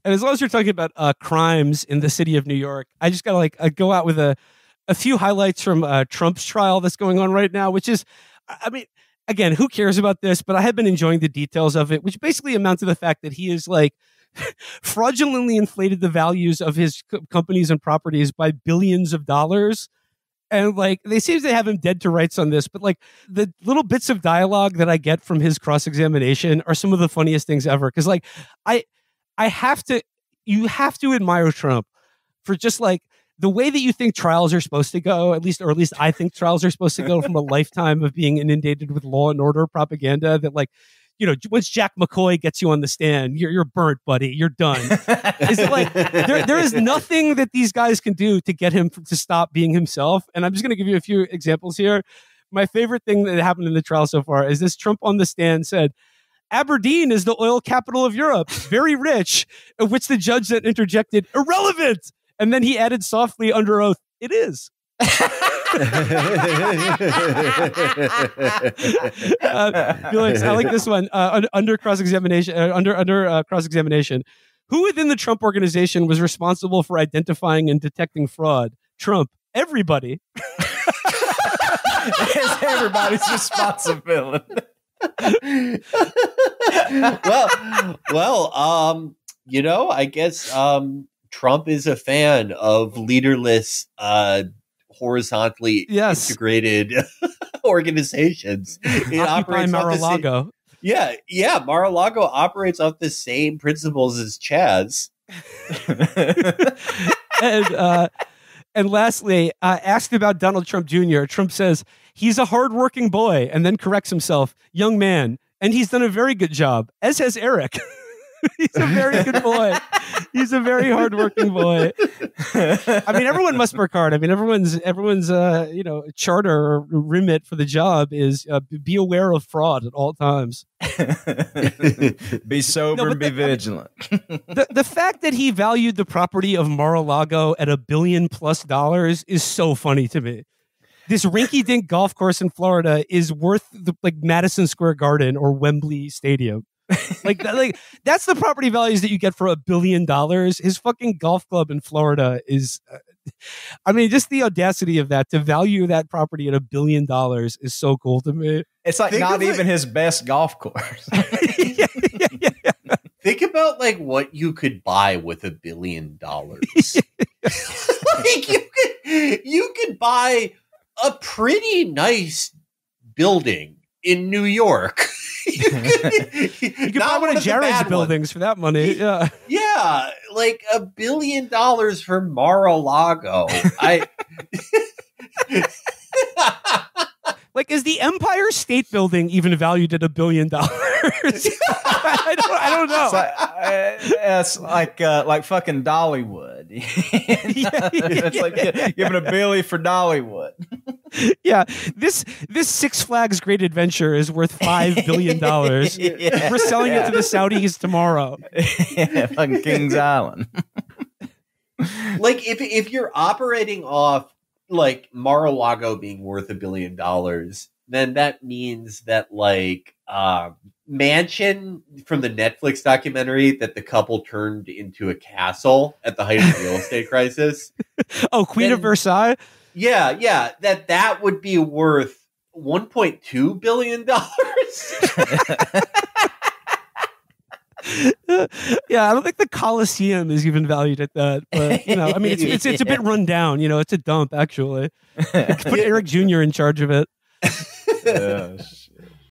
And as long as you're talking about crimes in the city of New York, I just got to go out with a few highlights from Trump's trial that's going on right now, which is, I mean, again, who cares about this? But I have been enjoying the details of it, which basically amount to the fact that he is fraudulently inflated the values of his companies and properties by billions of dollars. And they seem to have him dead to rights on this, but the little bits of dialogue that I get from his cross-examination are some of the funniest things ever. Because you have to admire Trump for just the way that you think trials are supposed to go, or at least I think trials are supposed to go from a lifetime of being inundated with law and order propaganda that once Jack McCoy gets you on the stand, you're burnt, buddy. You're done. Is there is nothing that these guys can do to get him to stop being himself. And I'm just going to give you a few examples here. My favorite thing that happened in the trial so far is this: Trump on the stand said, "Aberdeen is the oil capital of Europe, very rich," of which the judge then interjected, "Irrelevant." And then he added softly under oath, "It is." Felix, I like this one. Under cross-examination, who within the Trump organization was responsible for identifying and detecting fraud? Trump. Everybody. It's everybody's responsibility. I guess Trump is a fan of leaderless, horizontally integrated organizations. It Occupy Mar-a-Lago. Mar-a-Lago operates off the same principles as Chaz. And lastly, asked about Donald Trump Jr., Trump says, "He's a hardworking boy," and then corrects himself, "young man, and he's done a very good job, as has Eric." He's a very good boy. He's a very hardworking boy. I mean, everyone must work hard. I mean, everyone's charter or remit for the job is be aware of fraud at all times. Be sober and be vigilant. The fact that he valued the property of Mar-a-Lago at $1 billion+ is so funny to me. This rinky-dink golf course in Florida is worth Madison Square Garden or Wembley Stadium. That's the property values that you get for $1 billion. His fucking golf club in Florida is, just the audacity of that, to value that property at $1 billion is so cool to me. It's not even his best golf course. Yeah. Think about what you could buy with $1 billion. You could buy a pretty nice building in New York. You could buy one of Jared's buildings for that money. Yeah. Yeah. $1 billion for Mar-a-Lago. Is the Empire State Building even valued at $1 billion? I don't know. It's like fucking Dollywood. It's like giving a Billy for Dollywood. Yeah, this Six Flags Great Adventure is worth $5 billion. We're selling it to the Saudis tomorrow. Fucking Kings Island. If you're operating off Mar-a-Lago being worth $1 billion, then that means that Mansion from the Netflix documentary that the couple turned into a castle at the height of the real estate crisis. Oh, Queen of Versailles? Yeah. That would be worth $1.2 billion. Yeah, I don't think the Coliseum is even valued at that. But it's a bit run down. It's a dump actually. Put Eric Jr. in charge of it.